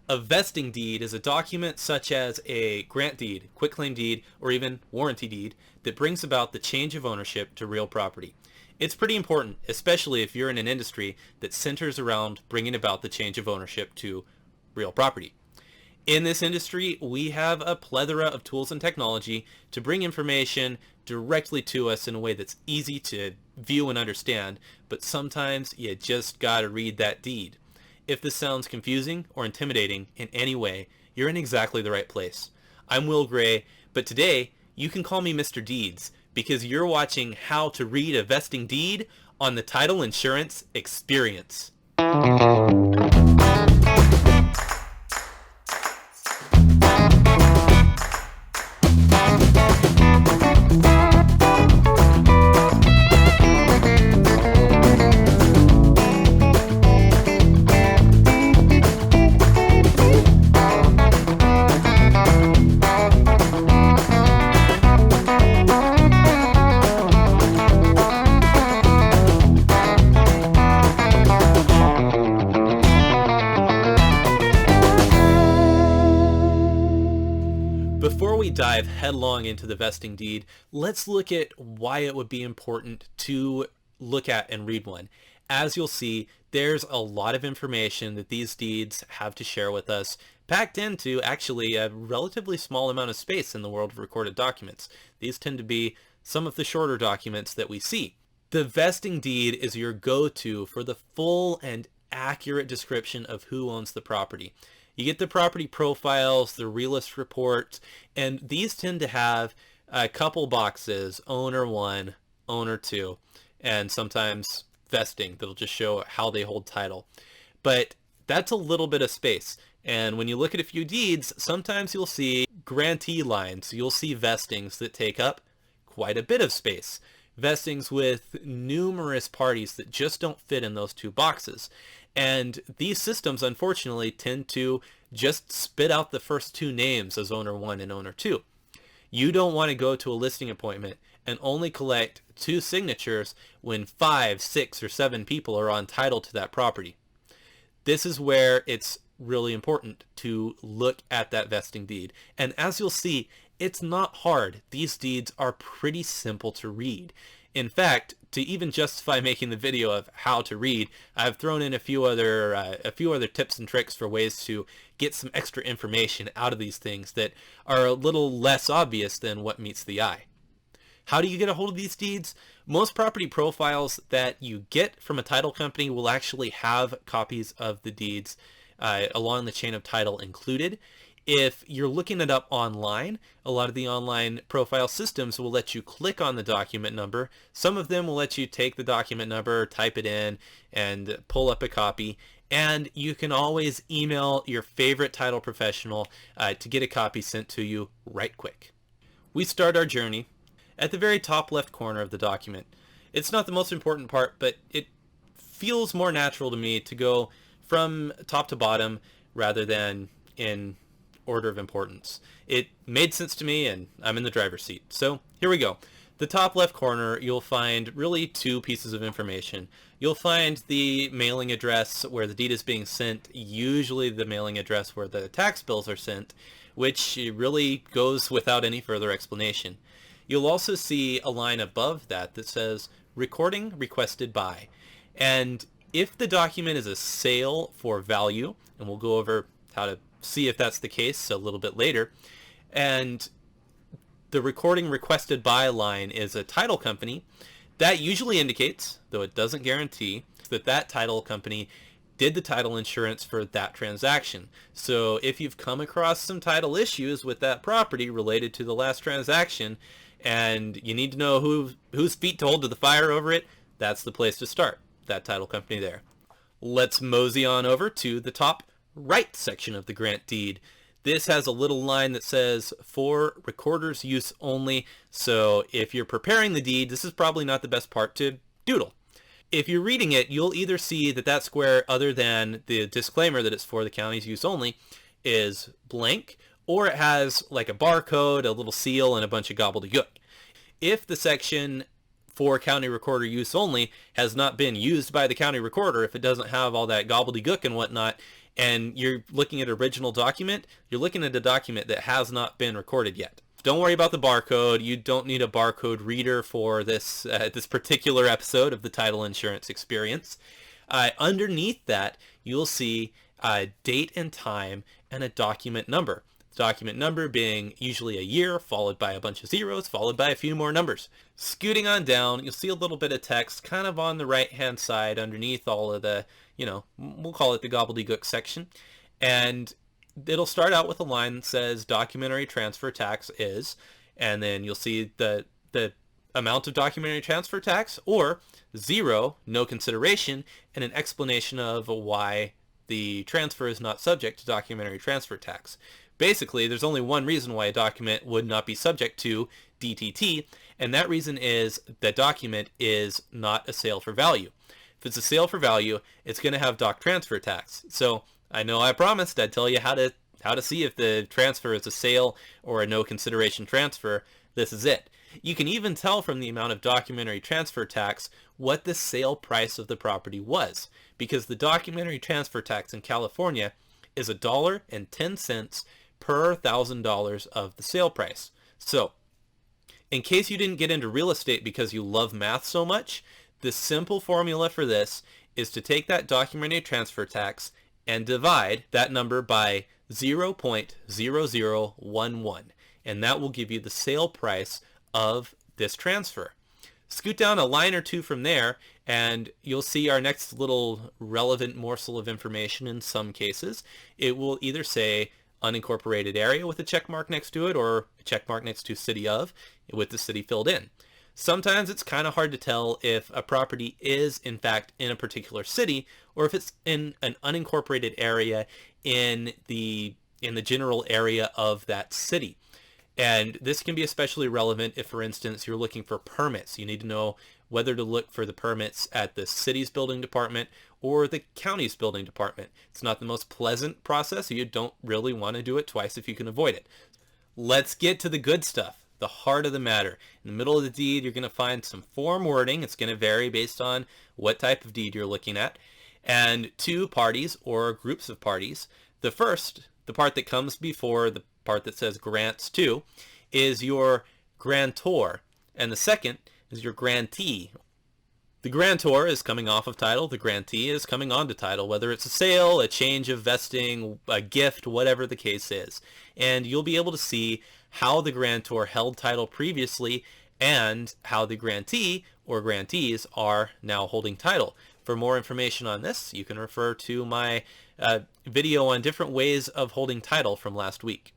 A vesting deed is a document such as a grant deed, quitclaim deed, or even warranty deed that brings about the change of ownership to real property. It's pretty important, especially if you're in an industry that centers around bringing about the change of ownership to real property. In this industry, we have a plethora of tools and technology to bring information directly to us in a way that's easy to view and understand, but sometimes you just gotta read that deed. If this sounds confusing or intimidating in any way, you're in exactly the right place. I'm Will Gray, but today you can call me Mr. Deeds because you're watching how to read a vesting deed on the Title Insurance Experience. Before we dive headlong into the vesting deed, let's look at why it would be important to look at and read one. As you'll see, there's a lot of information that these deeds have to share with us, packed into actually a relatively small amount of space in the world of recorded documents. These tend to be some of the shorter documents that we see. The vesting deed is your go-to for the full and accurate description of who owns the property. You get the property profiles, the Realist reports, and these tend to have a couple boxes, owner 1, owner 2, and sometimes vesting that'll just show how they hold title. But that's a little bit of space. And when you look at a few deeds, sometimes you'll see grantee lines. You'll see vestings that take up quite a bit of space. Vestings with numerous parties that just don't fit in those two boxes. And these systems, unfortunately, tend to just spit out the first two names as owner 1 and owner 2. You don't want to go to a listing appointment and only collect 2 signatures when 5, 6, or 7 people are on title to that property. This is where it's really important to look at that vesting deed. And as you'll see, it's not hard. These deeds are pretty simple to read. In fact, to even justify making the video of how to read, I've thrown in a few other tips and tricks for ways to get some extra information out of these things that are a little less obvious than what meets the eye. How do you get a hold of these deeds? Most property profiles that you get from a title company will actually have copies of the deeds along the chain of title included. If you're looking it up online, a lot of the online profile systems will let you click on the document number. Some of them will let you take the document number, type it in, and pull up a copy. And you can always email your favorite title professional to get a copy sent to you right quick. We start our journey at the very top left corner of the document. It's not the most important part, but it feels more natural to me to go from top to bottom rather than in order of importance. It made sense to me, and I'm in the driver's seat. So here we go. The top left corner, you'll find really 2 pieces of information. You'll find the mailing address where the deed is being sent, usually the mailing address where the tax bills are sent, which really goes without any further explanation. You'll also see a line above that that says recording requested by. And if the document is a sale for value, and we'll go over how to see if that's the case a little bit later, and the recording requested by line is a title company, that usually indicates, though it doesn't guarantee, that that title company did the title insurance for that transaction. So if you've come across some title issues with that property related to the last transaction and you need to know whose feet to hold to the fire over it, that's the place to start, that title company there. Let's mosey on over to the top right section of the grant deed. This has a little line that says for recorder's use only. So if you're preparing the deed, this is probably not the best part to doodle. If you're reading it, you'll either see that that square, other than the disclaimer that it's for the county's use only, is blank, or it has like a barcode, a little seal, and a bunch of gobbledygook. If the section for county recorder use only has not been used by the county recorder, if it doesn't have all that gobbledygook and whatnot, and you're looking at original document, you're looking at a document that has not been recorded yet. Don't worry about the barcode. You don't need a barcode reader for this this particular episode of the Title Insurance Experience. Underneath that, you'll see date and time and a document number. Document number being usually a year, followed by a bunch of zeros, followed by a few more numbers. Scooting on down, you'll see a little bit of text kind of on the right-hand side underneath all of the, we'll call it the gobbledygook section. And it'll start out with a line that says documentary transfer tax is, and then you'll see the amount of documentary transfer tax, or zero, no consideration, and an explanation of why the transfer is not subject to documentary transfer tax. Basically, there's only one reason why a document would not be subject to DTT, and that reason is that document is not a sale for value. If it's a sale for value, it's going to have doc transfer tax. So I know I promised I'd tell you how to see if the transfer is a sale or a no consideration transfer. This is it. You can even tell from the amount of documentary transfer tax what the sale price of the property was, because the documentary transfer tax in California is $1.10 per $1,000 of the sale price. So, in case you didn't get into real estate because you love math so much, the simple formula for this is to take that documentary transfer tax and divide that number by 0.0011, and that will give you the sale price of this transfer. Scoot down a line or two from there, and you'll see our next little relevant morsel of information. In some cases, it will either say unincorporated area with a check mark next to it, or a check mark next to city of with the city filled in. Sometimes it's kind of hard to tell if a property is in fact in a particular city, or if it's in an unincorporated area in the general area of that city. And this can be especially relevant if, for instance, you're looking for permits. You need to know whether to look for the permits at the city's building department or the county's building department. It's not the most pleasant process, so you don't really want to do it twice if you can avoid it. Let's get to the good stuff, the heart of the matter. In the middle of the deed, you're going to find some form wording. It's going to vary based on what type of deed you're looking at. And two parties or groups of parties. The first, the part that comes before the part that says grants to, is your grantor. And the second is your grantee. The grantor is coming off of title. The grantee is coming onto title, whether it's a sale, a change of vesting, a gift, whatever the case is. And you'll be able to see how the grantor held title previously and how the grantee or grantees are now holding title. For more information on this, you can refer to my video on different ways of holding title from last week.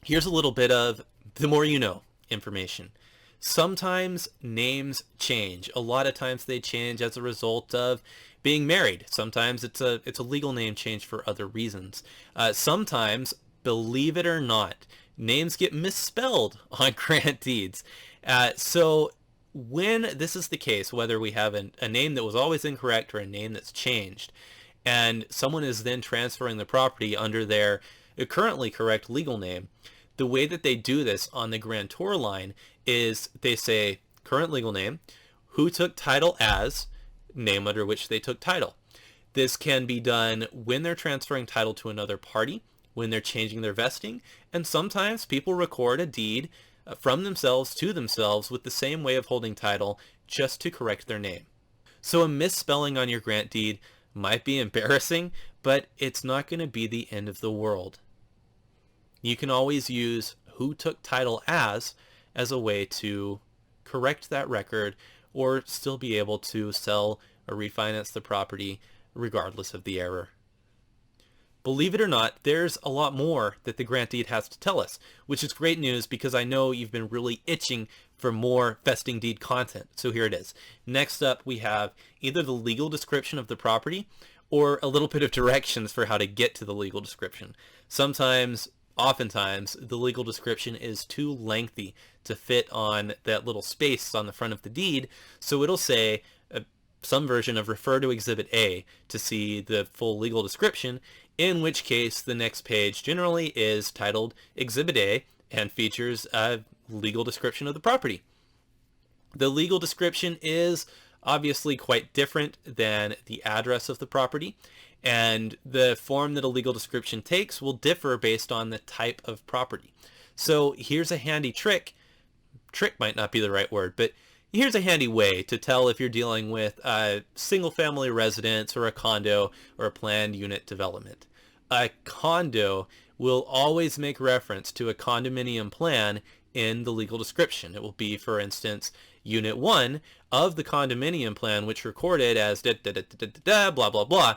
Here's a little bit of the more you know information. Sometimes names change. A lot of times they change as a result of being married. Sometimes it's a legal name change for other reasons. Sometimes, believe it or not, names get misspelled on grant deeds. So when this is the case, whether we have a name that was always incorrect or a name that's changed, and someone is then transferring the property under their currently correct legal name, the way that they do this on the grantor line is they say current legal name, who took title as, name under which they took title. This can be done when they're transferring title to another party, when they're changing their vesting, and sometimes people record a deed from themselves to themselves with the same way of holding title just to correct their name. So a misspelling on your grant deed might be embarrassing, but it's not going to be the end of the world. You can always use who took title as a way to correct that record or still be able to sell or refinance the property regardless of the error. Believe it or not, there's a lot more that the grant deed has to tell us, which is great news because I know you've been really itching for more vesting deed content. So here it is. Next up, we have either the legal description of the property or a little bit of directions for how to get to the legal description. Oftentimes, the legal description is too lengthy to fit on that little space on the front of the deed, so it'll say some version of refer to Exhibit A to see the full legal description, in which case the next page generally is titled Exhibit A and features a legal description of the property. The legal description is obviously quite different than the address of the property, And the form that a legal description takes will differ based on the type of property. So here's a handy trick. Trick might not be the right word, but here's a handy way to tell if you're dealing with a single-family residence or a condo or a planned unit development. A condo will always make reference to a condominium plan in the legal description. It will be, for instance, Unit 1 of the condominium plan, which recorded as blah, blah, blah.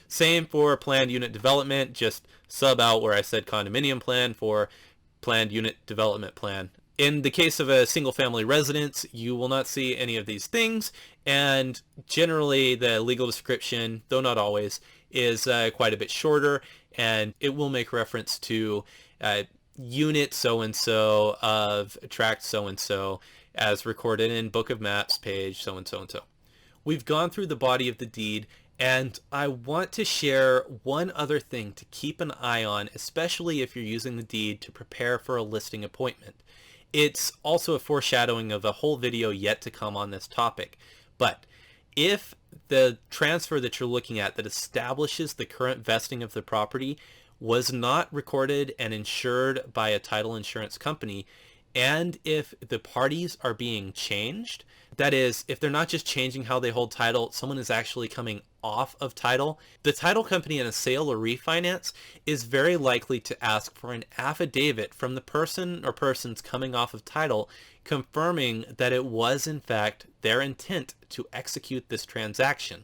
Same for planned unit development, just sub out where I said condominium plan for planned unit development plan. In the case of a single-family residence, you will not see any of these things, and generally the legal description, though not always, is quite a bit shorter, and it will make reference to unit so-and-so of tract so-and-so as recorded in Book of Maps, page so-and-so and so. We've gone through the body of the deed, and I want to share one other thing to keep an eye on, especially if you're using the deed to prepare for a listing appointment. It's also a foreshadowing of a whole video yet to come on this topic. But if the transfer that you're looking at that establishes the current vesting of the property was not recorded and insured by a title insurance company, and if the parties are being changed, that is, if they're not just changing how they hold title, someone is actually coming off of title, the title company in a sale or refinance is very likely to ask for an affidavit from the person or persons coming off of title confirming that it was in fact their intent to execute this transaction.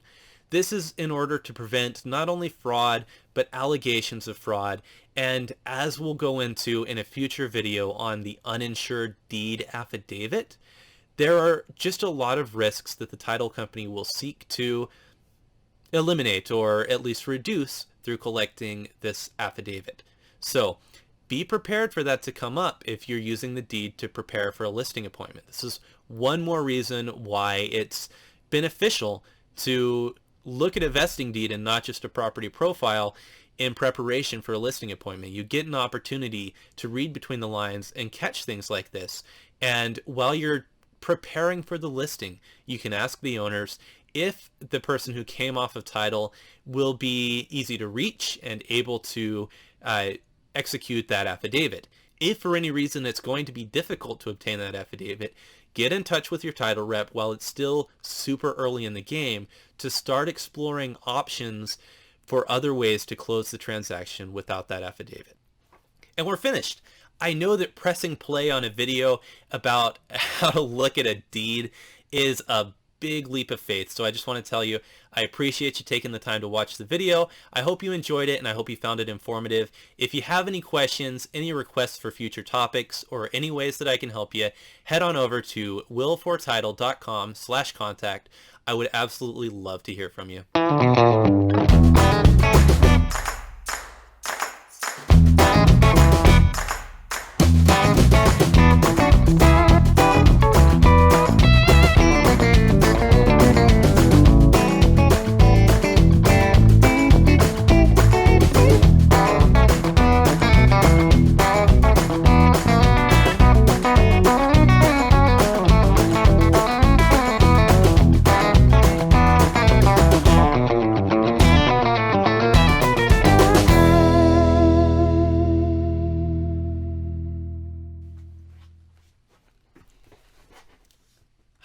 This is in order to prevent not only fraud, but allegations of fraud. And as we'll go into in a future video on the uninsured deed affidavit, there are just a lot of risks that the title company will seek to eliminate or at least reduce through collecting this affidavit. So be prepared for that to come up if you're using the deed to prepare for a listing appointment. This is one more reason why it's beneficial to look at a vesting deed and not just a property profile in preparation for a listing appointment. You get an opportunity to read between the lines and catch things like this. And while you're preparing for the listing, you can ask the owners if the person who came off of title will be easy to reach and able to execute that affidavit. If for any reason it's going to be difficult to obtain that affidavit, get in touch with your title rep while it's still super early in the game to start exploring options for other ways to close the transaction without that affidavit. And we're finished. I know that pressing play on a video about how to look at a deed is a big leap of faith, so I just want to tell you I appreciate you taking the time to watch the video. I hope you enjoyed it and I hope you found it informative. If you have any questions, any requests for future topics, or any ways that I can help you, head on over to willfortitle.com/contact. I would absolutely love to hear from you.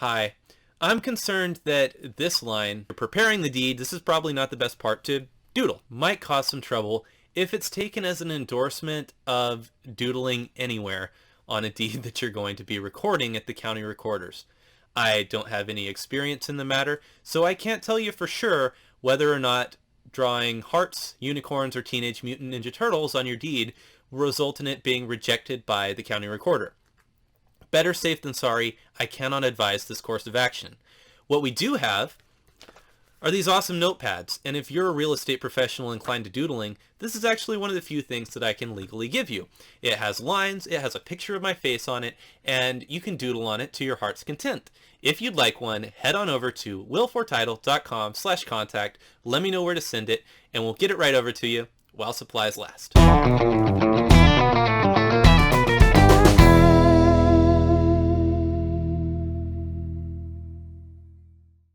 Hi, I'm concerned that this line, preparing the deed, this is probably not the best part to doodle. Might cause some trouble if it's taken as an endorsement of doodling anywhere on a deed that you're going to be recording at the county recorders. I don't have any experience in the matter, so I can't tell you for sure whether or not drawing hearts, unicorns, or Teenage Mutant Ninja Turtles on your deed will result in it being rejected by the county recorder. Better safe than sorry, I cannot advise this course of action. What we do have are these awesome notepads, and if you're a real estate professional inclined to doodling, this is actually one of the few things that I can legally give you. It has lines, it has a picture of my face on it, and you can doodle on it to your heart's content. If you'd like one, head on over to willfortitle.com/contact, let me know where to send it, and we'll get it right over to you while supplies last.